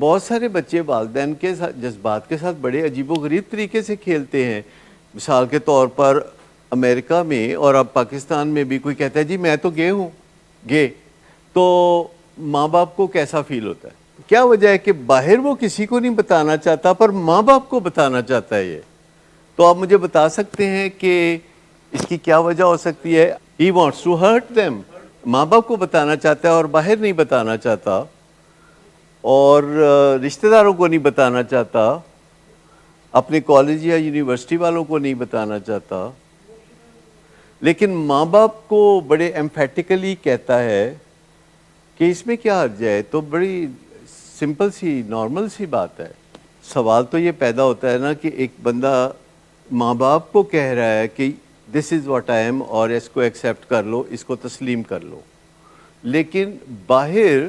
بہت سارے بچے والدین کے ساتھ جذبات کے ساتھ بڑے عجیب و غریب طریقے سے کھیلتے ہیں. مثال کے طور پر امریکہ میں اور اب پاکستان میں بھی کوئی کہتا ہے جی میں تو گے ہوں, گے, تو ماں باپ کو کیسا فیل ہوتا ہے؟ کیا وجہ ہے کہ باہر وہ کسی کو نہیں بتانا چاہتا پر ماں باپ کو بتانا چاہتا ہے یہ؟ تو آپ مجھے بتا سکتے ہیں کہ اس کی کیا وجہ ہو سکتی ہے؟ He wants to hurt them. ماں باپ کو بتانا چاہتا ہے اور باہر نہیں بتانا چاہتا, اور رشتہ داروں کو نہیں بتانا چاہتا, اپنے کالج یا یونیورسٹی والوں کو نہیں بتانا چاہتا, لیکن ماں باپ کو بڑے ایمفیٹیکلی کہتا ہے کہ اس میں کیا حرج ہے. تو بڑی سمپل سی نارمل سی بات ہے. سوال تو یہ پیدا ہوتا ہے نا کہ ایک بندہ ماں باپ کو کہہ رہا ہے کہ دس از واٹ آئی ایم, اور اس کو ایکسیپٹ کر لو, اس کو تسلیم کر لو, لیکن باہر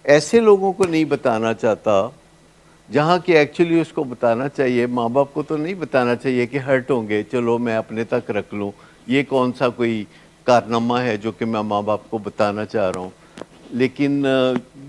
ایسے لوگوں کو نہیں بتانا چاہتا جہاں کہ ایکچولی اس کو بتانا چاہیے. ماں باپ کو تو نہیں بتانا چاہیے کہ ہرٹ ہوں گے, چلو میں اپنے تک رکھ لوں. یہ کون سا کوئی کارنامہ ہے جو کہ میں ماں باپ کو بتانا چاہ رہا ہوں. لیکن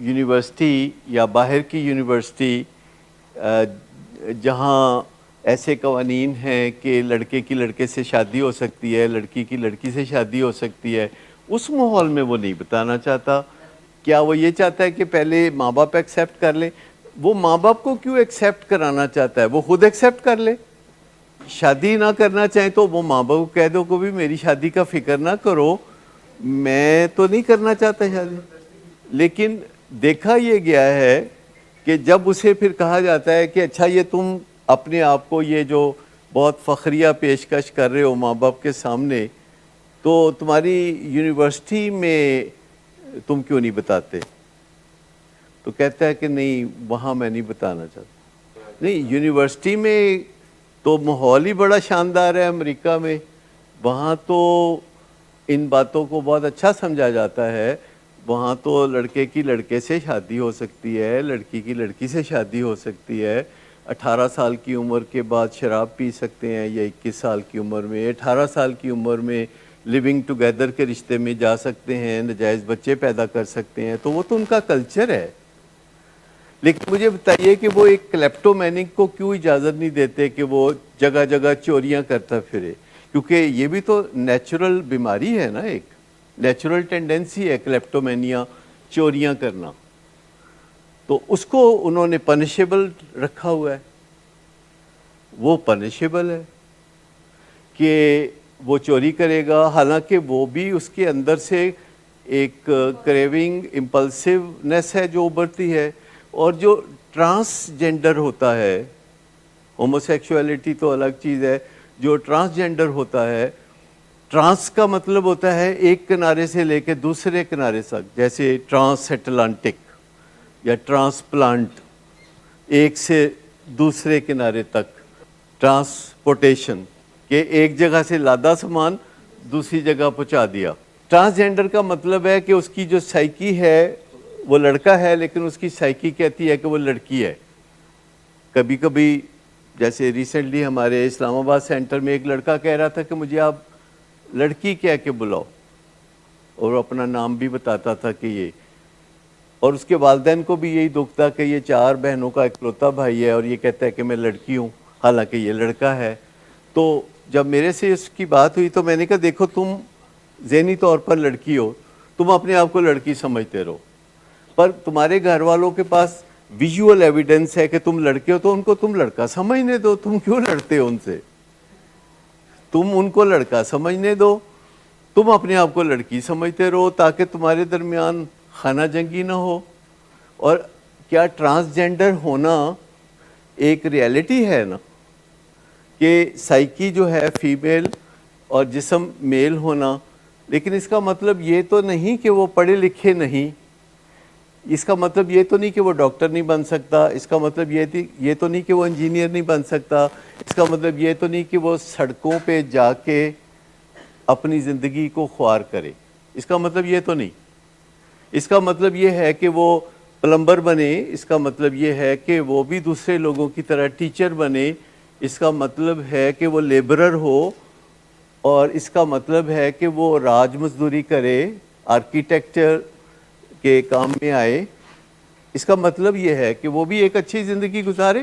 یونیورسٹی یا باہر کی یونیورسٹی جہاں ایسے قوانین ہیں کہ لڑکے کی لڑکے سے شادی ہو سکتی ہے, لڑکی کی لڑکی سے شادی ہو سکتی ہے, اس ماحول میں وہ نہیں بتانا چاہتا. کیا وہ یہ چاہتا ہے کہ پہلے ماں باپ ایکسیپٹ کر لیں؟ وہ ماں باپ کو کیوں ایکسیپٹ کرانا چاہتا ہے؟ وہ خود ایکسیپٹ کر لے. شادی نہ کرنا چاہیں تو وہ ماں باپ کو کہہ دو کہ بھی میری شادی کا فکر نہ کرو, میں تو نہیں کرنا چاہتا شادی. لیکن دیکھا یہ گیا ہے کہ جب اسے پھر کہا جاتا ہے کہ اچھا یہ تم اپنے آپ کو یہ جو بہت فخریہ پیشکش کر رہے ہو ماں باپ کے سامنے, تو تمہاری یونیورسٹی میں تم کیوں نہیں بتاتے؟ تو کہتا ہے کہ نہیں وہاں میں نہیں بتانا چاہتا. نہیں, یونیورسٹی میں تو ماحول ہی بڑا شاندار ہے امریکہ میں, وہاں تو ان باتوں کو بہت اچھا سمجھا جاتا ہے. وہاں تو لڑکے کی لڑکے سے شادی ہو سکتی ہے, لڑکی کی لڑکی سے شادی ہو سکتی ہے, 18 سال کی عمر کے بعد شراب پی سکتے ہیں, یا 21 سال کی عمر میں, 18 سال کی عمر میں لیونگ ٹوگیدر کے رشتے میں جا سکتے ہیں, ناجائز بچے پیدا کر سکتے ہیں. تو وہ تو ان کا کلچر ہے. لیکن مجھے بتائیے کہ وہ ایک کلیپٹومینک کو کیوں اجازت نہیں دیتے کہ وہ جگہ جگہ چوریاں کرتا پھرے؟ کیونکہ یہ بھی تو نیچرل بیماری ہے نا, ایک نیچرل ٹینڈنسی ہے کلیپٹومینیا, چوریاں کرنا. تو اس کو انہوں نے پنشیبل رکھا ہوا ہے. وہ پنشیبل ہے کہ وہ چوری کرے گا, حالانکہ وہ بھی اس کے اندر سے ایک کریونگ امپلسونیس ہے جو ابھرتی ہے. اور جو ٹرانس جینڈر ہوتا ہے, ہوموسیکشولیٹی تو الگ چیز ہے, جو ٹرانس جینڈر ہوتا ہے, ٹرانس کا مطلب ہوتا ہے ایک کنارے سے لے کے دوسرے کنارے تک, جیسے ٹرانس اٹلانٹک یا ٹرانسپلانٹ, ایک سے دوسرے کنارے تک, ٹرانسپورٹیشن کہ ایک جگہ سے لادا سامان دوسری جگہ پہنچا دیا. ٹرانسجینڈر کا مطلب ہے کہ اس کی جو سائیکی ہے وہ لڑکا ہے, لیکن اس کی سائیکی کہتی ہے کہ وہ لڑکی ہے. کبھی کبھی جیسے ریسنٹلی ہمارے اسلام آباد سینٹر میں ایک لڑکا کہہ رہا تھا کہ مجھے آپ لڑکی کہہ کے بلاؤ, اور وہ اپنا نام بھی بتاتا تھا کہ یہ, اور اس کے والدین کو بھی یہی دکھ تھا کہ یہ 4 بہنوں کا اکلوتا بھائی ہے اور یہ کہتا ہے کہ میں لڑکی ہوں, حالانکہ یہ لڑکا ہے. تو جب میرے سے اس کی بات ہوئی تو میں نے کہا دیکھو تم ذہنی طور پر لڑکی ہو, تم اپنے آپ کو لڑکی سمجھتے رہو, پر تمہارے گھر والوں کے پاس ویژول ایویڈنس ہے کہ تم لڑکے ہو, تو ان کو تم لڑکا سمجھنے دو. تم کیوں لڑتے ہو ان سے؟ تم ان کو لڑکا سمجھنے دو, تم اپنے آپ کو لڑکی سمجھتے رہو تاکہ تمہارے درمیان خانہ جنگی نہ ہو. اور کیا ٹرانسجینڈر ہونا ایک ریئلٹی ہے نا, کہ سائیکی جو ہے فیمیل اور جسم میل ہونا, لیکن اس کا مطلب یہ تو نہیں کہ وہ پڑھے لکھے نہیں, اس کا مطلب یہ تو نہیں کہ وہ ڈاکٹر نہیں بن سکتا, اس کا مطلب یہ تو نہیں کہ وہ انجینئر نہیں بن سکتا, اس کا مطلب یہ تو نہیں کہ وہ سڑکوں پہ جا کے اپنی زندگی کو خوار کرے, اس کا مطلب یہ تو نہیں. اس کا مطلب یہ ہے کہ وہ پلمبر بنے, اس کا مطلب یہ ہے کہ وہ بھی دوسرے لوگوں کی طرح ٹیچر بنے, اس کا مطلب ہے کہ وہ لیبرر ہو, اور اس کا مطلب ہے کہ وہ راج مزدوری کرے, آرکیٹیکچر کے کام میں آئے. اس کا مطلب یہ ہے کہ وہ بھی ایک اچھی زندگی گزارے.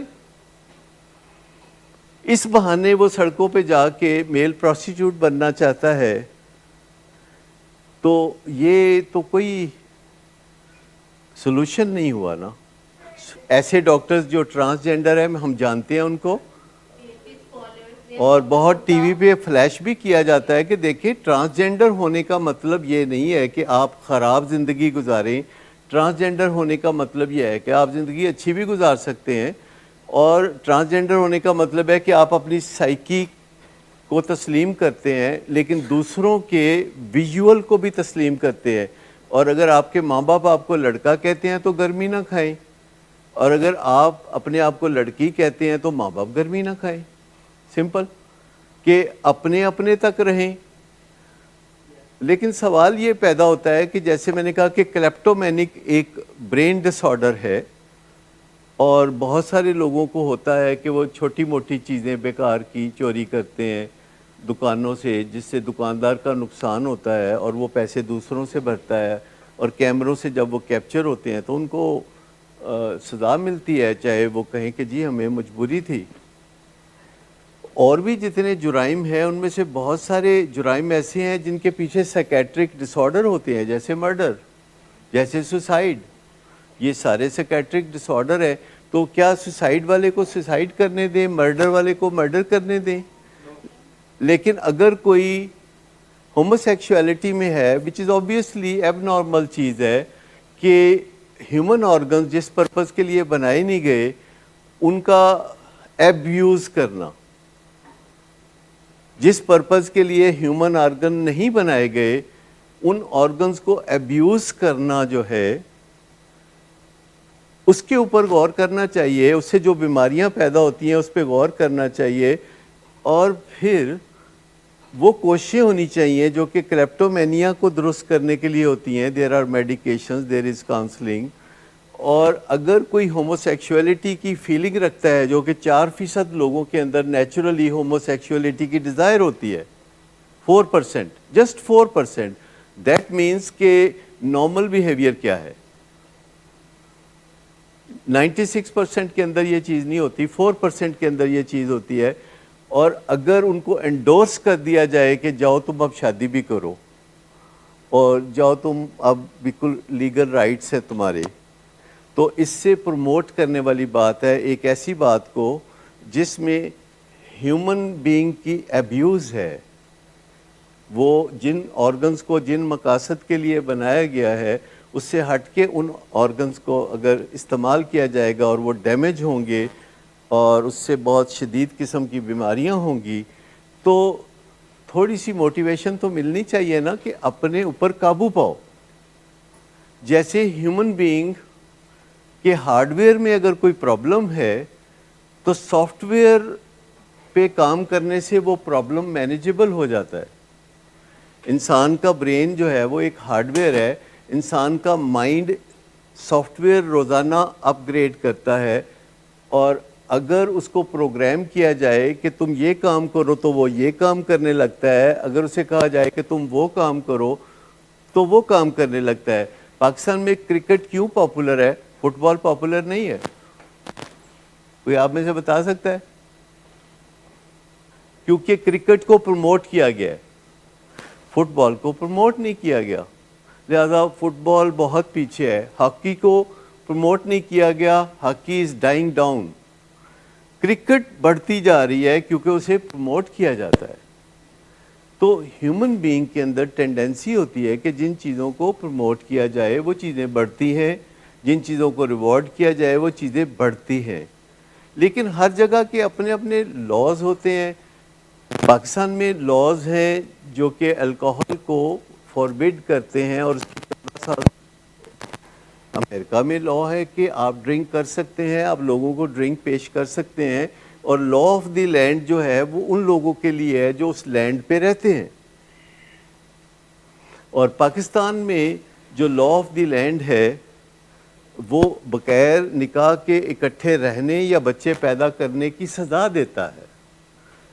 اس بہانے وہ سڑکوں پہ جا کے میل پروسٹیٹیوٹ بننا چاہتا ہے, تو یہ تو کوئی سولوشن نہیں ہوا نا. ایسے ڈاکٹرز جو ٹرانسجینڈر ہیں ہم جانتے ہیں ان کو, اور بہت ٹی وی پہ فلیش بھی کیا جاتا ہے کہ دیکھیں ٹرانسجینڈر ہونے کا مطلب یہ نہیں ہے کہ آپ خراب زندگی گزاریں. ٹرانسجینڈر ہونے کا مطلب یہ ہے کہ آپ زندگی اچھی بھی گزار سکتے ہیں, اور ٹرانسجینڈر ہونے کا مطلب ہے کہ آپ اپنی سائیکی کو تسلیم کرتے ہیں لیکن دوسروں کے ویژول کو بھی تسلیم کرتے ہیں. اور اگر آپ کے ماں باپ آپ کو لڑکا کہتے ہیں تو گرمی نہ کھائیں, اور اگر آپ اپنے آپ کو لڑکی کہتے ہیں تو ماں باپ گرمی نہ کھائیں. سمپل, کہ اپنے اپنے تک رہیں. لیکن سوال یہ پیدا ہوتا ہے کہ جیسے میں نے کہا کہ کلیپٹومینک ایک برین ڈس آرڈر ہے, اور بہت سارے لوگوں کو ہوتا ہے کہ وہ چھوٹی موٹی چیزیں بیکار کی چوری کرتے ہیں دکانوں سے, جس سے دکاندار کا نقصان ہوتا ہے اور وہ پیسے دوسروں سے بھرتا ہے, اور کیمروں سے جب وہ کیپچر ہوتے ہیں تو ان کو سزا ملتی ہے, چاہے وہ کہیں کہ جی ہمیں مجبوری تھی. اور بھی جتنے جرائم ہیں ان میں سے بہت سارے جرائم ایسے ہیں جن کے پیچھے سائیکیٹرک ڈس آرڈر ہوتے ہیں, جیسے مرڈر, جیسے سوسائڈ. یہ سارے سائیکیٹرک ڈس آرڈر ہے. تو کیا سوسائڈ والے کو سوسائڈ کرنے دیں, مرڈر والے کو مرڈر کرنے دیں؟ لیکن اگر کوئی ہومو سیکشولیٹی میں ہے, وچ از obviously ایب نارمل چیز ہے, کہ ہیومن آرگنز جس پرپز کے لیے بنائے نہیں گئے ان کا ایبیوز کرنا, جس پرپز کے لیے ہیومن آرگن نہیں بنائے گئے ان آرگنز کو ایبیوز کرنا جو ہے اس کے اوپر غور کرنا چاہیے. اس سے جو بیماریاں پیدا ہوتی ہیں اس پہ غور کرنا چاہیے, اور پھر وہ کوششیں ہونی چاہیے جو کہ کلیپٹومینیا کو درست کرنے کے لیے ہوتی ہیں. There are medications, there is counselling. اور اگر کوئی ہومو سیکشولیٹی کی فیلنگ رکھتا ہے, جو کہ 4% لوگوں کے اندر نیچرلی ہومو سیکشولیٹی کی ڈیزائر ہوتی ہے, 4%, جسٹ 4%, دیٹ مینس کہ نارمل بیہیویئر کیا ہے. 96% کے اندر یہ چیز نہیں ہوتی, 4% کے اندر یہ چیز ہوتی ہے. اور اگر ان کو انڈورس کر دیا جائے کہ جاؤ تم اب شادی بھی کرو, اور جاؤ تم اب بالکل لیگل رائٹس ہے تمہارے, تو اس سے پروموٹ کرنے والی بات ہے ایک ایسی بات کو جس میں ہیومن بینگ کی ایبیوز ہے. وہ جن آرگنز کو جن مقاصد کے لیے بنایا گیا ہے اس سے ہٹ کے ان آرگنز کو اگر استعمال کیا جائے گا اور وہ ڈیمیج ہوں گے اور اس سے بہت شدید قسم کی بیماریاں ہوں گی, تو تھوڑی سی موٹیویشن تو ملنی چاہیے نا کہ اپنے اوپر قابو پاؤ. جیسے ہیومن بینگ کہ ہارڈ ویئر میں اگر کوئی پرابلم ہے تو سافٹ ویئر پہ کام کرنے سے وہ پرابلم مینیجبل ہو جاتا ہے. انسان کا برین جو ہے وہ ایک ہارڈ ویئر ہے, انسان کا مائنڈ سافٹ ویئر روزانہ اپ گریڈ کرتا ہے, اور اگر اس کو پروگرام کیا جائے کہ تم یہ کام کرو تو وہ یہ کام کرنے لگتا ہے, اگر اسے کہا جائے کہ تم وہ کام کرو تو وہ کام کرنے لگتا ہے. پاکستان میں کرکٹ کیوں پاپولر ہے, فٹ بال پاپولر نہیں ہے؟ کوئی آپ میں سے بتا سکتا ہے؟ کیونکہ کرکٹ کو پروموٹ کیا گیا ہے, فٹ بال کو پروموٹ نہیں کیا گیا, لہذا فٹ بال بہت پیچھے ہے. ہاکی کو پروموٹ نہیں کیا گیا, ہاکی از ڈائنگ ڈاؤن. کرکٹ بڑھتی جا رہی ہے کیونکہ اسے پروموٹ کیا جاتا ہے. تو ہیومن بینگ کے اندر ٹینڈنسی ہوتی ہے کہ جن چیزوں کو پروموٹ کیا جائے وہ چیزیں بڑھتی ہیں, جن چیزوں کو ریوارڈ کیا جائے وہ چیزیں بڑھتی ہیں. لیکن ہر جگہ کے اپنے اپنے لاز ہوتے ہیں. پاکستان میں لاز ہیں جو کہ الکوہل کو فوربڈ کرتے ہیں, اور اس کی 15 سال امریکہ میں لا ہے کہ آپ ڈرنک کر سکتے ہیں, آپ لوگوں کو ڈرنک پیش کر سکتے ہیں, اور لا آف دی لینڈ جو ہے وہ ان لوگوں کے لیے ہے جو اس لینڈ پہ رہتے ہیں. اور پاکستان میں جو لا آف دی لینڈ ہے وہ بغیر نکاح کے اکٹھے رہنے یا بچے پیدا کرنے کی سزا دیتا ہے,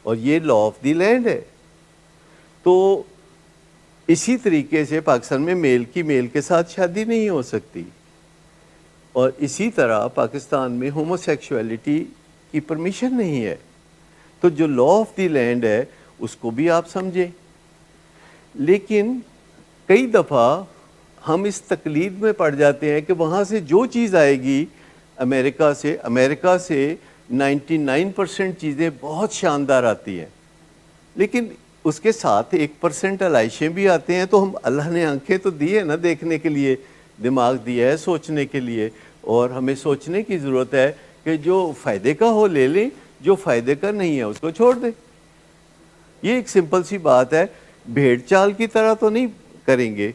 اور یہ لا آف دی لینڈ ہے. تو اسی طریقے سے پاکستان میں میل کی میل کے ساتھ شادی نہیں ہو سکتی. اور اسی طرح پاکستان میں ہومو سیکشولیٹی کی پرمیشن نہیں ہے. تو جو لا آف دی لینڈ ہے اس کو بھی آپ سمجھیں. لیکن کئی دفعہ ہم اس تقلید میں پڑ جاتے ہیں کہ وہاں سے جو چیز آئے گی امریکہ سے 99% چیزیں بہت شاندار آتی ہیں، لیکن اس کے ساتھ 1% علائشیں بھی آتے ہیں. تو ہم اللہ نے آنکھیں تو دی ہے نا دیکھنے کے لیے، دماغ دیا ہے سوچنے کے لیے، اور ہمیں سوچنے کی ضرورت ہے کہ جو فائدے کا ہو لے لیں، جو فائدے کا نہیں ہے اس کو چھوڑ دیں. یہ ایک سمپل سی بات ہے، بھیڑ چال کی طرح تو نہیں کریں گے.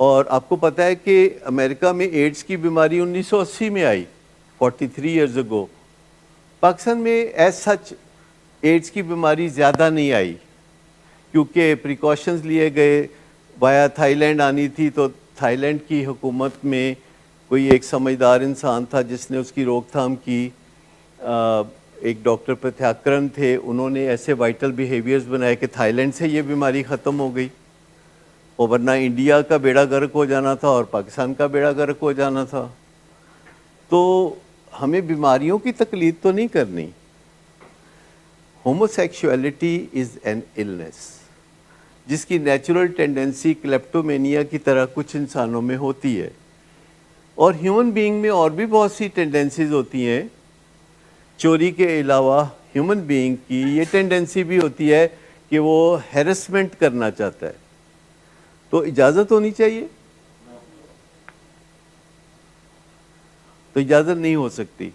اور آپ کو پتہ ہے کہ امریکہ میں ایڈز کی بیماری 1980 میں آئی، 43 ایئرز اگو. پاکستان میں ایز سچ ایڈز کی بیماری زیادہ نہیں آئی کیونکہ پریکاشنز لیے گئے. وایا تھائی لینڈ آنی تھی تو تھائی لینڈ کی حکومت میں کوئی ایک سمجھدار انسان تھا جس نے اس کی روک تھام کی. ایک ڈاکٹر پرتھیاکرن تھے، انہوں نے ایسے وائٹل بیہیویئرز بنائے کہ تھائی لینڈ سے یہ بیماری ختم ہو گئی، اور ورنہ انڈیا کا بیڑا غرق ہو جانا تھا اور پاکستان کا بیڑا غرق ہو جانا تھا. تو ہمیں بیماریوں کی تقلید تو نہیں کرنی. Homo sexuality is an illness جس کی نیچرل ٹینڈنسی کلیپٹومینیا کی طرح کچھ انسانوں میں ہوتی ہے، اور ہیومن بینگ میں اور بھی بہت سی ٹینڈنسیز ہوتی ہیں. چوری کے علاوہ ہیومن بینگ کی یہ ٹینڈنسی بھی ہوتی ہے کہ وہ ہیرسمنٹ کرنا چاہتا ہے. تو اجازت ہونی چاہیے؟ تو اجازت نہیں ہو سکتی.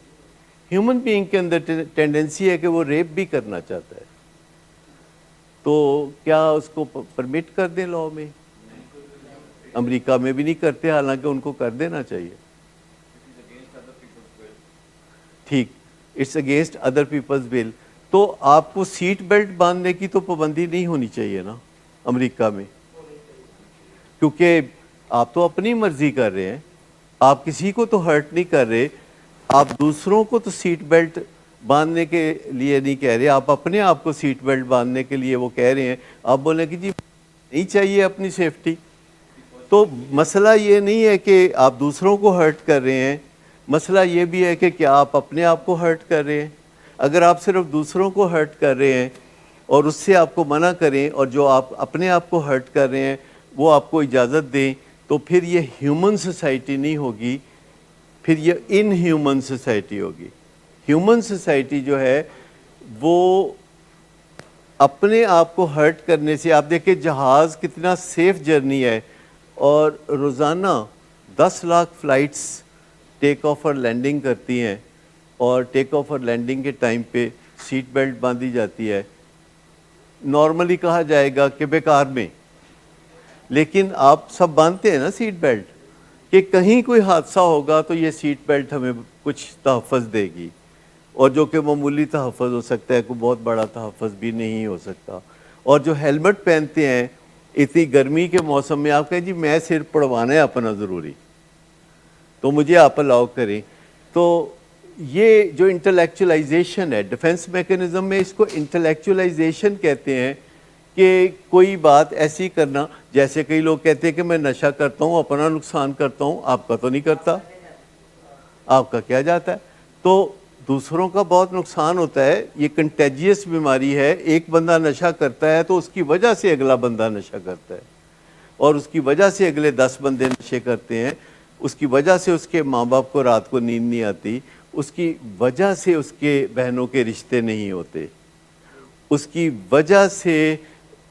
ہیومن بینگ کے اندر ٹینڈنسی ہے کہ وہ ریپ بھی کرنا چاہتا ہے. تو کیا اس کو پرمٹ کر دیں لاء میں؟ امریکہ میں بھی نہیں کرتے، حالانکہ ان کو کر دینا چاہیے. ٹھیک، اٹس اگینسٹ ادر پیپلز ول. تو آپ کو سیٹ بیلٹ باندھنے کی تو پابندی نہیں ہونی چاہیے نا امریکہ میں، کیونکہ آپ تو اپنی مرضی کر رہے ہیں، آپ کسی کو تو ہرٹ نہیں کر رہے. آپ دوسروں کو تو سیٹ بیلٹ باندھنے کے لیے نہیں کہہ رہے، آپ اپنے آپ کو سیٹ بیلٹ باندھنے کے لیے وہ کہہ رہے ہیں. آپ بولیں کہ جی نہیں چاہیے اپنی سیفٹی. تو مسئلہ یہ نہیں ہے کہ آپ دوسروں کو ہرٹ کر رہے ہیں، مسئلہ یہ بھی ہے کہ کیا آپ اپنے آپ کو ہرٹ کر رہے ہیں. اگر آپ صرف دوسروں کو ہرٹ کر رہے ہیں اور اس سے آپ کو منع کریں، اور جو آپ اپنے آپ کو ہرٹ کر رہے ہیں وہ آپ کو اجازت دیں، تو پھر یہ ہیومن سوسائٹی نہیں ہوگی، پھر یہ ان ہیومن سوسائٹی ہوگی. ہیومن سوسائٹی جو ہے وہ اپنے آپ کو ہرٹ کرنے سے، آپ دیکھیں جہاز کتنا سیف جرنی ہے، اور روزانہ 10 لاکھ فلائٹس ٹیک آف اور لینڈنگ کرتی ہیں، اور ٹیک آف اور لینڈنگ کے ٹائم پہ سیٹ بیلٹ باندھی جاتی ہے. نارملی کہا جائے گا کہ بیکار میں، لیکن آپ سب باندھتے ہیں نا سیٹ بیلٹ، کہ کہیں کوئی حادثہ ہوگا تو یہ سیٹ بیلٹ ہمیں کچھ تحفظ دے گی، اور جو کہ معمولی تحفظ ہو سکتا ہے، کوئی بہت بڑا تحفظ بھی نہیں ہو سکتا. اور جو ہیلمٹ پہنتے ہیں اتنی گرمی کے موسم میں، آپ کہیں جی میں سر پڑوانا ہے اپنا ضروری تو مجھے آپ الاؤ کریں. تو یہ جو انٹلیکچولائزیشن ہے ڈیفنس میکنزم میں، اس کو انٹلیکچولائزیشن کہتے ہیں، کہ کوئی بات ایسی کرنا، جیسے کئی لوگ کہتے ہیں کہ میں نشہ کرتا ہوں اپنا نقصان کرتا ہوں، آپ کا تو نہیں کرتا، آپ کا کیا جاتا ہے. تو دوسروں کا بہت نقصان ہوتا ہے، یہ کنٹیجیس بیماری ہے. ایک بندہ نشہ کرتا ہے تو اس کی وجہ سے اگلا بندہ نشہ کرتا ہے، اور اس کی وجہ سے اگلے 10 بندے نشے کرتے ہیں. اس کی وجہ سے اس کے ماں باپ کو رات کو نیند نہیں آتی، اس کی وجہ سے اس کے بہنوں کے رشتے نہیں ہوتے، اس کی وجہ سے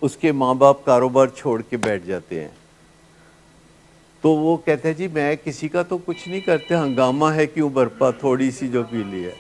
اس کے ماں باپ کاروبار چھوڑ کے بیٹھ جاتے ہیں. تو وہ کہتے ہیں جی میں کسی کا تو کچھ نہیں کرتے، ہنگامہ ہے کیوں برپا، تھوڑی سی جو پی لی ہے.